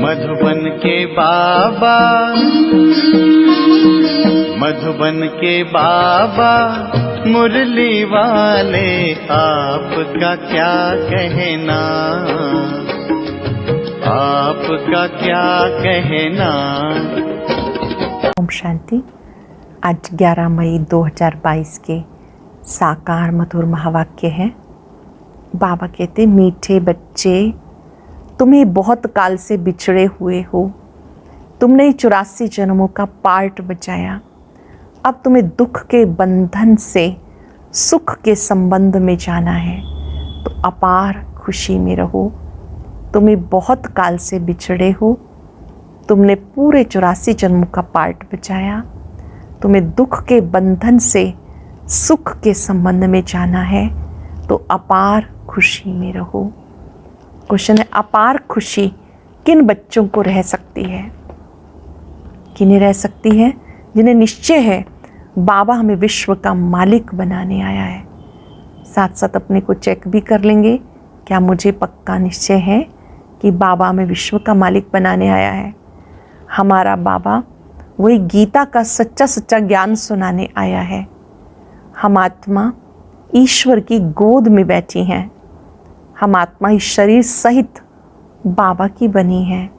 मधुबन के बाबा, मधुबन के बाबा मुरली वाले, आपका क्या कहना, आपका क्या कहना। ओम शांति। आज 11 मई 2022 के साकार मधुर महावाक्य है। बाबा कहते, मीठे बच्चे, तुम्हें बहुत काल से बिछड़े हुए हो। तुमने 84 जन्मों का पार्ट बचाया। अब तुम्हें दुख के बंधन से सुख के संबंध में जाना है, तो अपार खुशी में रहो। तुम्हें बहुत काल से बिछड़े हो। तुमने पूरे 84 जन्मों का पार्ट बचाया। तुम्हें दुख के बंधन से सुख के संबंध में जाना है, तो अपार खुशी में रहो। क्वेश्चन है, अपार खुशी किन बच्चों को रह सकती है? किन्हें रह सकती है? जिन्हें निश्चय है बाबा हमें विश्व का मालिक बनाने आया है। साथ साथ अपने को चेक भी कर लेंगे, क्या मुझे पक्का निश्चय है कि बाबा हमें विश्व का मालिक बनाने आया है? हमारा बाबा वही गीता का सच्चा सच्चा ज्ञान सुनाने आया है। हम आत्मा ईश्वर की गोद में बैठी हैं। हम आत्मा इस शरीर सहित बाबा की बनी है।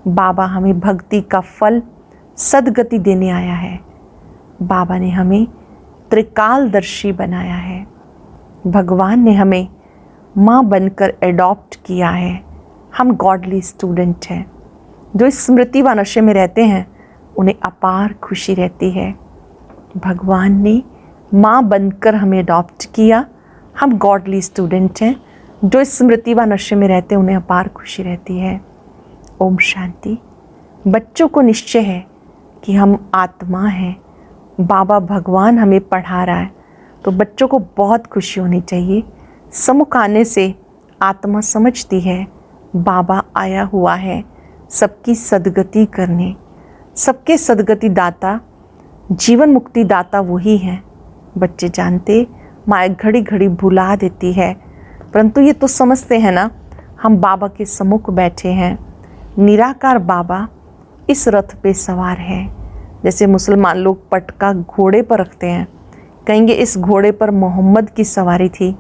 बाबा हमें भक्ति का फल सद्गति देने आया है। बाबा ने हमें त्रिकालदर्शी बनाया है। भगवान ने हमें माँ बनकर एडॉप्ट किया है। हम गॉडली स्टूडेंट हैं। जो इस स्मृति व नशे में रहते हैं उन्हें अपार खुशी रहती है। भगवान ने माँ बनकर हमें अडॉप्ट किया। हम गॉडली स्टूडेंट हैं। जो इस स्मृति व नशे में रहते हैं उन्हें अपार खुशी रहती है। ओम शांति। बच्चों को निश्चय है कि हम आत्मा हैं। बाबा भगवान हमें पढ़ा रहा है, तो बच्चों को बहुत खुशी होनी चाहिए। सम्मुख आने से आत्मा समझती है बाबा आया हुआ है सबकी सद्गति करने। सबके सद्गति दाता, जीवन मुक्ति दाता वही हैं। बच्चे जानते, माया घड़ी घड़ी भुला देती है, परंतु ये तो समझते हैं ना, हम बाबा के सम्मुख बैठे हैं। निराकार बाबा इस रथ पे सवार है। जैसे मुसलमान लोग पटका घोड़े पर रखते हैं, कहेंगे इस घोड़े पर मोहम्मद की सवारी थी,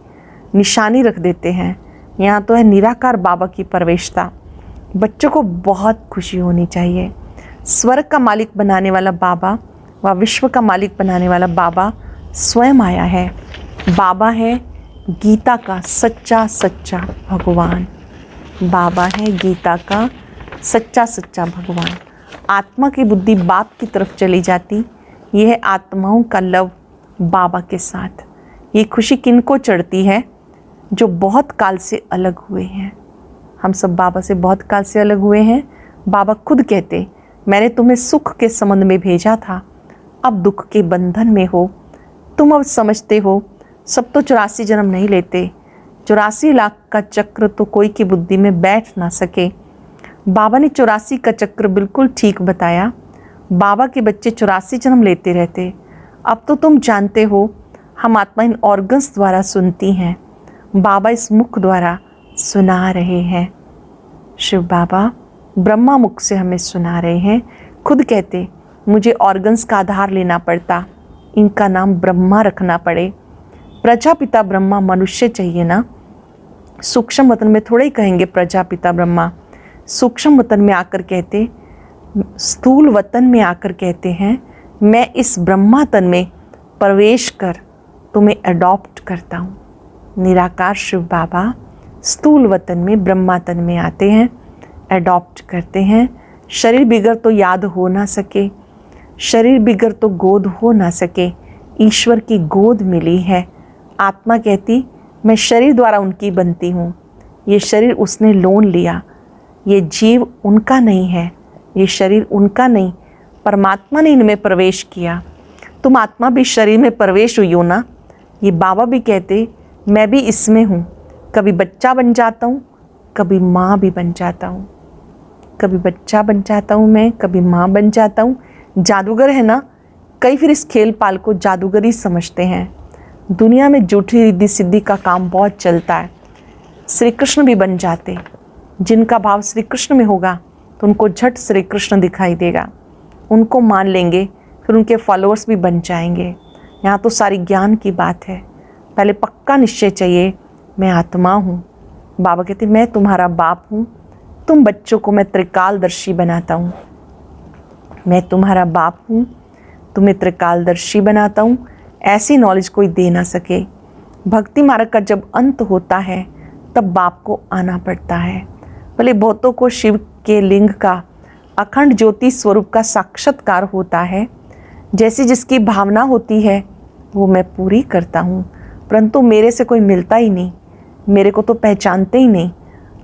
निशानी रख देते हैं। यहाँ तो है निराकार बाबा की प्रवेशता। बच्चों को बहुत खुशी होनी चाहिए। स्वर्ग का मालिक बनाने वाला बाबा व विश्व का मालिक बनाने वाला बाबा स्वयं आया है। बाबा है गीता का सच्चा सच्चा भगवान। बाबा है गीता का सच्चा सच्चा भगवान। आत्मा की बुद्धि बाप की तरफ चली जाती। यह है आत्माओं का लव बाबा के साथ। ये खुशी किनको चढ़ती है? जो बहुत काल से अलग हुए हैं। हम सब बाबा से बहुत काल से अलग हुए हैं। बाबा खुद कहते, मैंने तुम्हें सुख के संबंध में भेजा था, अब दुख के बंधन में हो। तुम अब समझते हो सब तो 84 जन्म नहीं लेते। 84 लाख का चक्र तो कोई की बुद्धि में बैठ ना सके। बाबा ने 84 का चक्र बिल्कुल ठीक बताया। बाबा के बच्चे 84 जन्म लेते रहते। अब तो तुम जानते हो हम आत्मा इन ऑर्गन्स द्वारा सुनती हैं। बाबा इस मुख द्वारा सुना रहे हैं। शिव बाबा ब्रह्मा मुख से हमें सुना रहे हैं। खुद कहते, मुझे ऑर्गन्स का आधार लेना पड़ता, इनका नाम ब्रह्मा रखना पड़े। प्रजापिता ब्रह्मा मनुष्य चाहिए ना, सूक्ष्म वतन में थोड़े ही कहेंगे प्रजापिता ब्रह्मा। सूक्ष्म वतन में आकर कहते, स्थूल वतन में आकर कहते हैं, मैं इस ब्रह्मा तन में प्रवेश कर तुम्हें अडॉप्ट करता हूँ। निराकार शिव बाबा स्थूल वतन में ब्रह्मा तन में आते हैं, अडॉप्ट करते हैं। शरीर बिगर तो याद हो ना सके, शरीर बिगर तो गोद हो ना सके। ईश्वर की गोद मिली है। आत्मा कहती, मैं शरीर द्वारा उनकी बनती हूँ। ये शरीर उसने लोन लिया। ये जीव उनका नहीं है, ये शरीर उनका नहीं, परमात्मा ने इनमें प्रवेश किया। तुम आत्मा भी शरीर में प्रवेश हुई हो ना। ये बाबा भी कहते, मैं भी इसमें हूँ। कभी बच्चा बन जाता हूँ, कभी माँ भी बन जाता हूँ। कभी बच्चा बन जाता हूँ मैं, कभी माँ बन जाता हूँ। जादूगर है ना, कई फिर इस खेल पाल को जादूगरी समझते हैं। दुनिया में झूठी रिद्धि सिद्धि का काम बहुत चलता है। श्री कृष्ण भी बन जाते। जिनका भाव श्री कृष्ण में होगा तो उनको झट श्री कृष्ण दिखाई देगा, उनको मान लेंगे, फिर उनके फॉलोअर्स भी बन जाएंगे। यहाँ तो सारी ज्ञान की बात है। पहले पक्का निश्चय चाहिए, मैं आत्मा हूँ। बाबा कहते मैं तुम्हारा बाप हूँ, तुम बच्चों को मैं त्रिकालदर्शी बनाता हूँ। मैं तुम्हारा बाप हूँ, तुम्हें त्रिकालदर्शी बनाता हूँ। ऐसी नॉलेज कोई दे ना सके। भक्ति मार्ग का जब अंत होता है तब बाप को आना पड़ता है। भले बहुतों को शिव के लिंग का अखंड ज्योति स्वरूप का साक्षात्कार होता है, जैसी जिसकी भावना होती है वो मैं पूरी करता हूँ, परंतु मेरे से कोई मिलता ही नहीं, मेरे को तो पहचानते ही नहीं।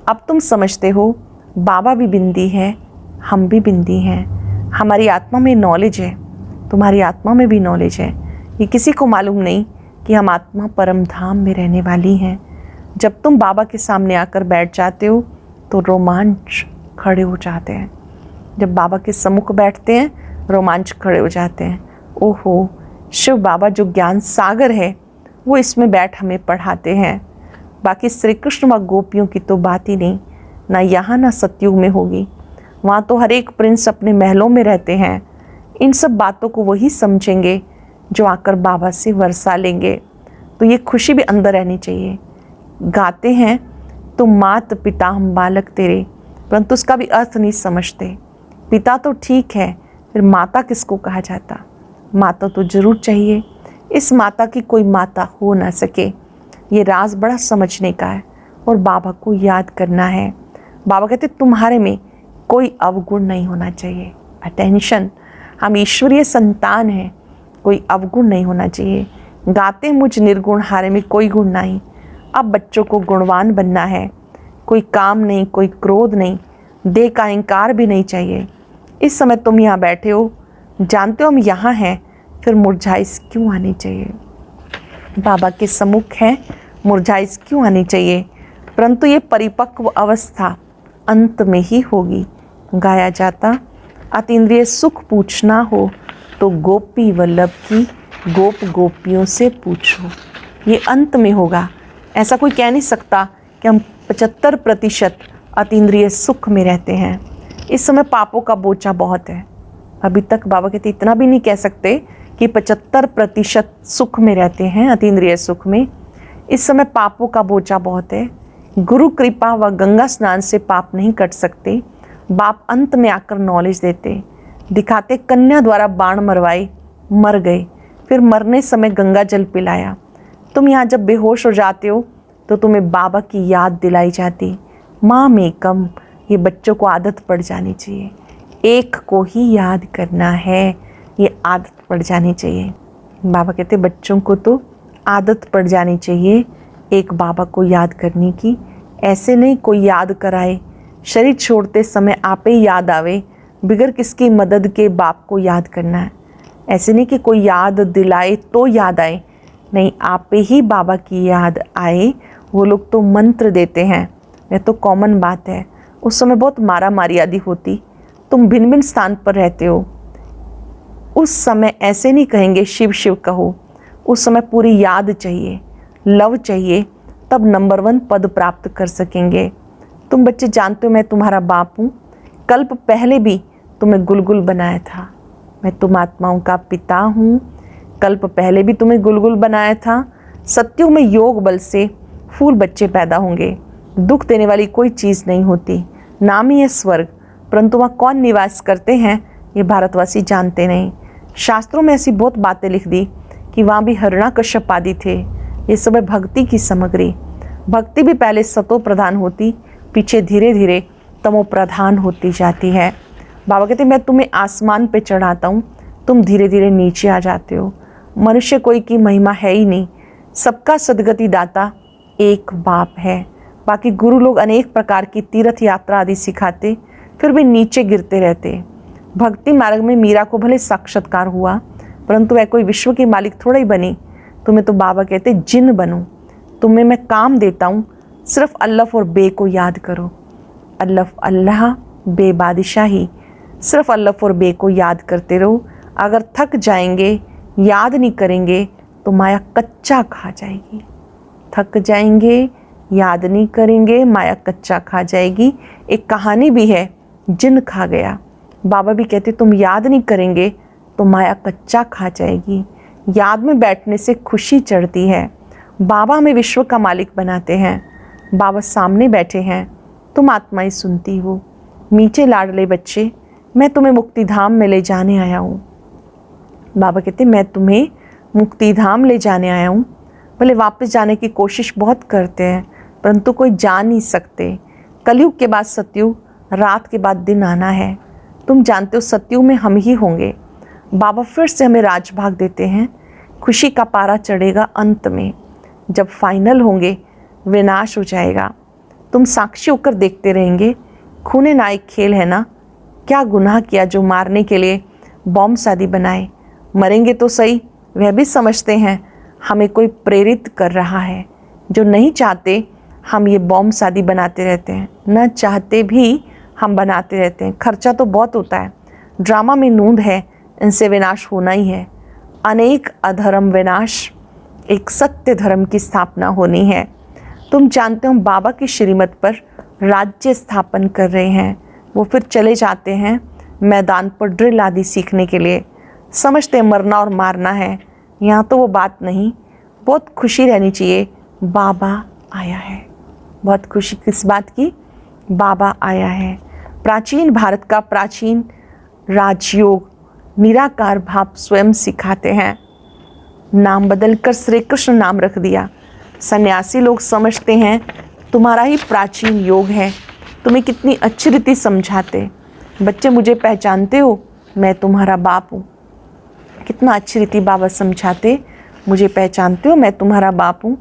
अब तुम समझते हो बाबा भी बिंदी है, हम भी बिंदी हैं। हमारी आत्मा में नॉलेज है, तुम्हारी आत्मा में भी नॉलेज है। ये किसी को मालूम नहीं कि हम आत्मा परम धाम में रहने वाली हैं। जब तुम बाबा के सामने आकर बैठ जाते हो तो रोमांच खड़े हो जाते हैं। जब बाबा के सम्मुख बैठते हैं रोमांच खड़े हो जाते हैं। ओहो, शिव बाबा जो ज्ञान सागर है वो इसमें बैठ हमें पढ़ाते हैं। बाकी श्री कृष्ण व गोपियों की तो बात ही नहीं, ना यहाँ ना सतयुग में होगी। वहाँ तो हर एक प्रिंस अपने महलों में रहते हैं। इन सब बातों को वही समझेंगे जो आकर बाबा से वर्षा लेंगे। तो ये खुशी भी अंदर रहनी चाहिए। गाते हैं तुम मात पिता हम बालक तेरे, परंतु उसका भी अर्थ नहीं समझते। पिता तो ठीक है, फिर माता किसको कहा जाता? माता तो जरूर चाहिए। इस माता की कोई माता हो ना सके। ये राज बड़ा समझने का है और बाबा को याद करना है। बाबा कहते तुम्हारे में कोई अवगुण नहीं होना चाहिए। अटेंशन, हम ईश्वरीय संतान हैं, कोई अवगुण नहीं होना चाहिए। गाते मुझ निर्गुण हारे में कोई गुण नहीं। अब बच्चों को गुणवान बनना है। कोई काम नहीं, कोई क्रोध नहीं, देह का अहंकार भी नहीं चाहिए। इस समय तुम यहाँ बैठे हो, जानते हो हम यहाँ हैं, फिर मुरझाइश क्यों आनी चाहिए? बाबा के सम्मुख है, मुरझाइश क्यों आनी चाहिए? परंतु ये परिपक्व अवस्था अंत में ही होगी। गाया जाता अतीन्द्रिय सुख पूछना हो तो गोपी वल्लभ की गोप गोपियों से पूछो। ये अंत में होगा। ऐसा कोई कह नहीं सकता कि हम 75% अतीन्द्रिय सुख में रहते हैं। इस समय पापों का बोझा बहुत है। अभी तक बाबा कहते इतना भी नहीं कह सकते कि 75% सुख में रहते हैं, अतीन्द्रिय सुख में। इस समय पापों का बोझा बहुत है। गुरु कृपा व गंगा स्नान से पाप नहीं कट सकते। बाप अंत में आकर नॉलेज देते, दिखाते। कन्या द्वारा बाण मरवाए, मर गए, फिर मरने समय गंगा जल पिलाया। तुम यहाँ जब बेहोश हो जाते हो तो तुम्हें बाबा की याद दिलाई जाती। माँ में कम, ये बच्चों को आदत पड़ जानी चाहिए। एक को ही याद करना है, ये आदत पड़ जानी चाहिए। बाबा कहते बच्चों को तो आदत पड़ जानी चाहिए एक बाबा को याद करने की। ऐसे नहीं कोई याद कराए, शरीर छोड़ते समय आपे याद आवे, बिगर किसकी मदद के बाप को याद करना है। ऐसे नहीं कि कोई याद दिलाए तो याद आए, नहीं, आपे ही बाबा की याद आए। वो लोग तो मंत्र देते हैं, यह तो कॉमन बात है। उस समय बहुत मारा मारी आदि होती। तुम भिन्न भिन्न स्थान पर रहते हो, उस समय ऐसे नहीं कहेंगे शिव शिव कहो। उस समय पूरी याद चाहिए, लव चाहिए, तब नंबर 1 पद प्राप्त कर सकेंगे। तुम बच्चे जानते हो मैं तुम्हारा बाप हूँ। कल्प पहले भी तुम्हें गुलगुल बनाया था। मैं तुम आत्माओं का पिता हूँ। कल्प पहले भी तुम्हें गुलगुल बनाया था। सत्युग में योग बल से फूल बच्चे पैदा होंगे। दुख देने वाली कोई चीज़ नहीं होती। नाम ही है स्वर्ग, परंतु वहाँ कौन निवास करते हैं ये भारतवासी जानते नहीं। शास्त्रों में ऐसी बहुत बातें लिख दी कि वहाँ भी हिरण्यकश्यप आदि थे। ये सब है भक्ति की सामग्री। भक्ति भी पहले सतो प्रधान होती, पीछे धीरे धीरे तमो प्रधान होती जाती है। बाबा कहते मैं तुम्हें आसमान पे चढ़ाता हूँ, तुम धीरे धीरे नीचे आ जाते हो। मनुष्य कोई की महिमा है ही नहीं। सबका सदगति दाता एक बाप है। बाकी गुरु लोग अनेक प्रकार की तीर्थ यात्रा आदि सिखाते, फिर भी नीचे गिरते रहते। भक्ति मार्ग में मीरा को भले साक्षात्कार हुआ, परंतु वह कोई विश्व की मालिक थोड़ा ही बनी। तुम्हें तो बाबा कहते जिन बनो। तुम्हें मैं काम देता हूँ, सिर्फ अल्लाह और बे को याद करो। अल्लाह अल्लाह, बे बादशाही। सिर्फ अल्लाह और बे को याद करते रहो। अगर थक जाएंगे, याद नहीं करेंगे तो माया कच्चा खा जाएगी। थक जाएंगे, याद नहीं करेंगे, माया कच्चा खा जाएगी। एक कहानी भी है जिन खा गया। बाबा भी कहते तुम याद नहीं करेंगे तो माया कच्चा खा जाएगी। याद में बैठने से खुशी चढ़ती है। बाबा हमें विश्व का मालिक बनाते हैं। बाबा सामने बैठे हैं, तुम आत्माएं सुनती हो। मीठे लाडले बच्चे, मैं तुम्हें मुक्ति धाम में ले जाने आया हूँ। बाबा कहते मैं तुम्हें मुक्ति धाम ले जाने आया हूँ। भले वापस जाने की कोशिश बहुत करते हैं परंतु कोई जा नहीं सकते। कलयुग के बाद सतयुग, रात के बाद दिन आना है। तुम जानते हो सतयुग में हम ही होंगे। बाबा फिर से हमें राजभाग देते हैं। खुशी का पारा चढ़ेगा अंत में, जब फाइनल होंगे विनाश हो जाएगा। तुम साक्षी होकर देखते रहेंगे। खूने नायक खेल है ना। क्या गुनाह किया जो मारने के लिए बॉम्ब शादी बनाए। मरेंगे तो सही, वह भी समझते हैं हमें कोई प्रेरित कर रहा है। जो नहीं चाहते हम ये बॉम्ब शादी बनाते रहते हैं, न चाहते भी हम बनाते रहते हैं। खर्चा तो बहुत होता है। ड्रामा में नूंद है, इनसे विनाश होना ही है। अनेक अधर्म विनाश, एक सत्य धर्म की स्थापना होनी है। तुम जानते हो बाबा की श्रीमत पर राज्य स्थापन कर रहे हैं। वो फिर चले जाते हैं मैदान पर ड्रिल आदि सीखने के लिए। समझते हैं मरना और मारना है। यहाँ तो वो बात नहीं। बहुत खुशी रहनी चाहिए, बाबा आया है। बहुत खुशी किस बात की? बाबा आया है। प्राचीन भारत का प्राचीन राजयोग निराकार भाव स्वयं सिखाते हैं। नाम बदलकर श्री कृष्ण नाम रख दिया। सन्यासी लोग समझते हैं तुम्हारा ही प्राचीन योग है। तुम्हें कितनी अच्छी रीति समझाते। बच्चे मुझे पहचानते हो, मैं तुम्हारा बाप हूँ। कितना अच्छी रीति बाबा समझाते, मुझे पहचानते हो, मैं तुम्हारा बाप हूँ।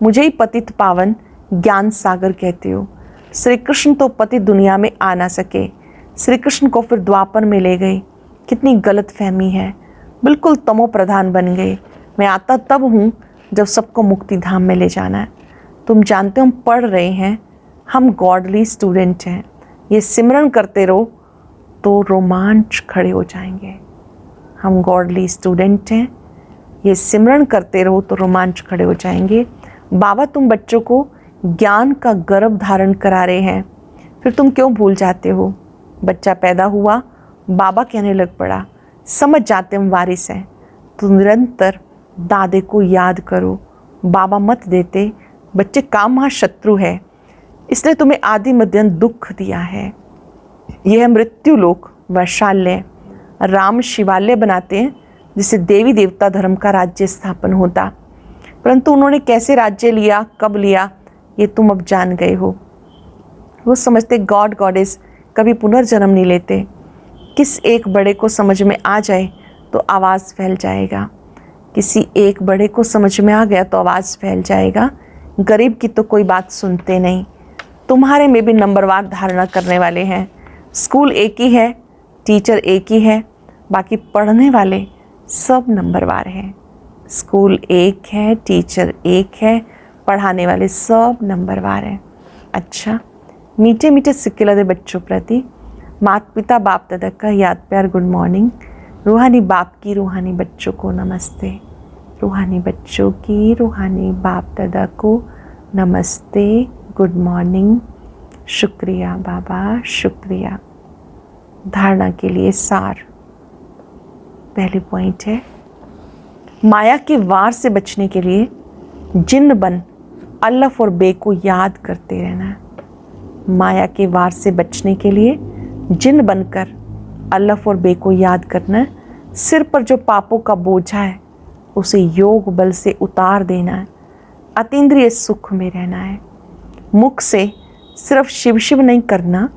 मुझे ही पतित पावन ज्ञान सागर कहते हो। श्री कृष्ण तो पति दुनिया में आ ना सके। श्री कृष्ण को फिर द्वापर में ले गए। कितनी गलत फहमी है। बिल्कुल तमो प्रधान बन गए। मैं आता तब हूँ जब सबको मुक्ति धाम में ले जाना है। तुम जानते हो हम पढ़ रहे हैं, हम गॉडली स्टूडेंट हैं। ये सिमरन करते रहो तो रोमांच खड़े हो जाएंगे। हम गॉडली स्टूडेंट हैं, ये सिमरन करते रहो तो रोमांच खड़े हो जाएंगे। बाबा तुम बच्चों को ज्ञान का गर्भ धारण करा रहे हैं, फिर तुम क्यों भूल जाते हो? बच्चा पैदा हुआ, बाबा कहने लग पड़ा, समझ जाते हम वारिस हैं। तो निरंतर दादे को याद करो। बाबा मत देते, बच्चे काम महाशत्रु है, इसने तुम्हें आदि मध्यंत दुख दिया है। यह है मृत्यु लोक वैशाल्य। राम शिवालय बनाते हैं जिससे देवी देवता धर्म का राज्य स्थापन होता, परंतु उन्होंने कैसे राज्य लिया, कब लिया, ये तुम अब जान गए हो। वो समझते गॉड गॉडेस कभी पुनर्जन्म नहीं लेते। किस एक बड़े को समझ में आ जाए तो आवाज़ फैल जाएगा। किसी एक बड़े को समझ में आ गया तो आवाज़ फैल जाएगा। गरीब की तो कोई बात सुनते नहीं। तुम्हारे में भी नंबरवार धारणा करने वाले हैं। स्कूल एक ही है, टीचर एक ही है, बाकी पढ़ने वाले सब नंबरवार हैं। स्कूल एक है, टीचर एक है, पढ़ाने वाले सब नंबरवार हैं। अच्छा, मीठे मीठे सिक्के लदे बच्चों प्रति माता पिता बाप दादा का याद प्यार गुड मॉर्निंग। रूहानी बाप की रूहानी बच्चों को नमस्ते। रूहानी बच्चों की रूहानी बाप दादा को नमस्ते, गुड मॉर्निंग। शुक्रिया बाबा, शुक्रिया। धारणा के लिए सार। पहली पॉइंट है, माया के वार से बचने के लिए जिन्न बन अल्लाह और बे को याद करते रहना है। माया के वार से बचने के लिए जिन्न बनकर अल्लाह और बे को याद करना है। सिर पर जो पापों का बोझा है उसे योग बल से उतार देना है। अतीन्द्रिय सुख में रहना है। मुख से सिर्फ शिव शिव नहीं करना,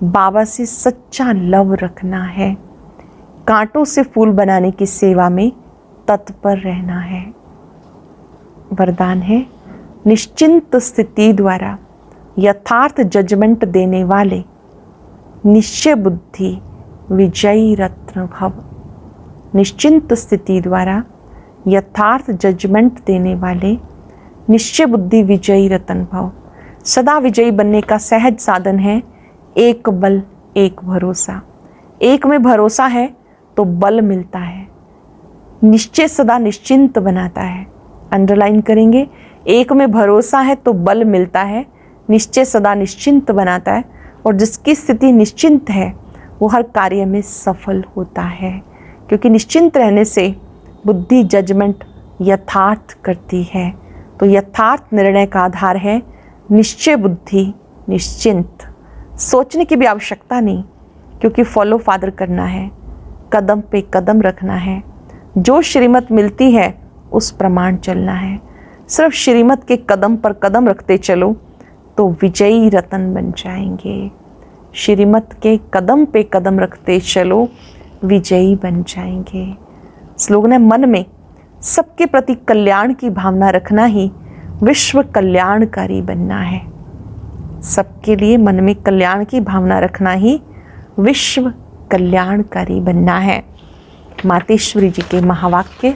बाबा से सच्चा लव रखना है। कांटों से फूल बनाने की सेवा में तत्पर रहना है। वरदान है, निश्चिंत स्थिति द्वारा यथार्थ जजमेंट देने वाले निश्चय बुद्धि विजयी रत्न भव। निश्चिंत स्थिति द्वारा यथार्थ जजमेंट देने वाले निश्चय बुद्धि विजयी रत्न भव। सदा विजयी बनने का सहज साधन है एक बल एक भरोसा। एक में भरोसा है तो बल मिलता है। निश्चय सदा निश्चिंत बनाता है। अंडरलाइन करेंगे, एक में भरोसा है तो बल मिलता है। निश्चय सदा निश्चिंत बनाता है। और जिसकी स्थिति निश्चिंत है वो हर कार्य में सफल होता है, क्योंकि निश्चिंत रहने से बुद्धि जजमेंट यथार्थ करती है। तो यथार्थ निर्णय का आधार है निश्चय बुद्धि, निश्चिंत। सोचने की भी आवश्यकता नहीं, क्योंकि फॉलो फादर करना है, कदम पे कदम रखना है, जो श्रीमत मिलती है उस प्रमाण चलना है। सिर्फ श्रीमत के कदम पर कदम रखते चलो तो विजयी रतन बन जाएंगे। श्रीमत के कदम पे कदम रखते चलो विजयी बन जाएंगे। स्लोगन है, मन में सबके प्रति कल्याण की भावना रखना ही विश्व कल्याणकारी बनना है। सबके लिए मन में कल्याण की भावना रखना ही विश्व कल्याणकारी बनना है। मातेश्वरी जी के महावाक्य।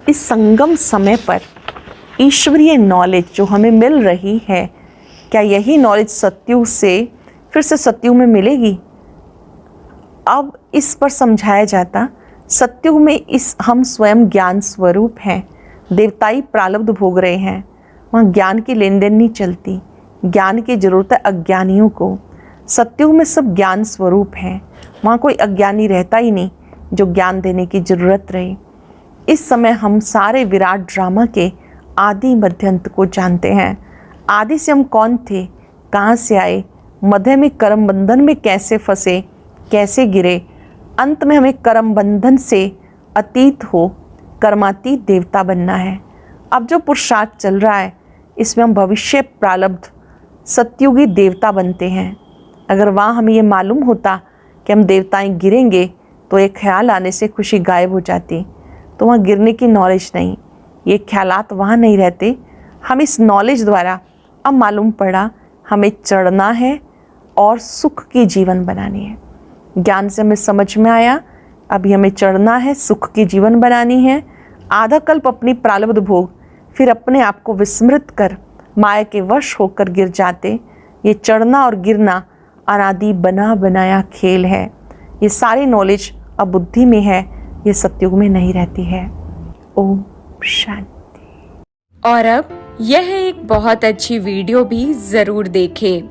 इस संगम समय पर ईश्वरीय नॉलेज जो हमें मिल रही है, क्या यही नॉलेज सतयुग से फिर से सतयुग में मिलेगी? अब इस पर समझाया जाता, सतयुग में हम स्वयं ज्ञान स्वरूप हैं, देवताई प्रारब्ध भोग रहे हैं, वहाँ ज्ञान की लेन देन नहीं चलती, ज्ञान की जरूरत है अज्ञानियों को। सतयुग में सब ज्ञान स्वरूप है, वहाँ कोई अज्ञानी रहता ही नहीं जो ज्ञान देने की जरूरत रहे। इस समय हम सारे विराट ड्रामा के आदि मध्य अंत को जानते हैं। आदि से हम कौन थे, कहाँ से आए, मध्य में कर्म बंधन में कैसे फंसे, कैसे गिरे, अंत में हमें कर्म बंधन से अतीत हो कर्मातीत देवता बनना है। अब जो पुरुषार्थ चल रहा है इसमें हम भविष्य प्रारब्ध सतयुगी देवता बनते हैं। अगर वहाँ हमें ये मालूम होता कि हम देवताएं गिरेंगे तो एक ख्याल आने से खुशी गायब हो जाती, तो वहाँ गिरने की नॉलेज नहीं, ये ख्यालात वहाँ नहीं रहते। हम इस नॉलेज द्वारा अब मालूम पड़ा हमें चढ़ना है और सुख की जीवन बनानी है। ज्ञान से हमें समझ में आया अभी हमें चढ़ना है, सुख की जीवन बनानी है। आधा कल्प अपनी प्रारब्ध भोग, फिर अपने आप को विस्मृत कर माया के वश होकर गिर जाते। ये चढ़ना और गिरना अनादि बना बनाया खेल है। ये सारी नॉलेज अब बुद्धि में है, ये सतयुग में नहीं रहती है। ओम शांति। और अब यह एक बहुत अच्छी वीडियो भी जरूर देखें।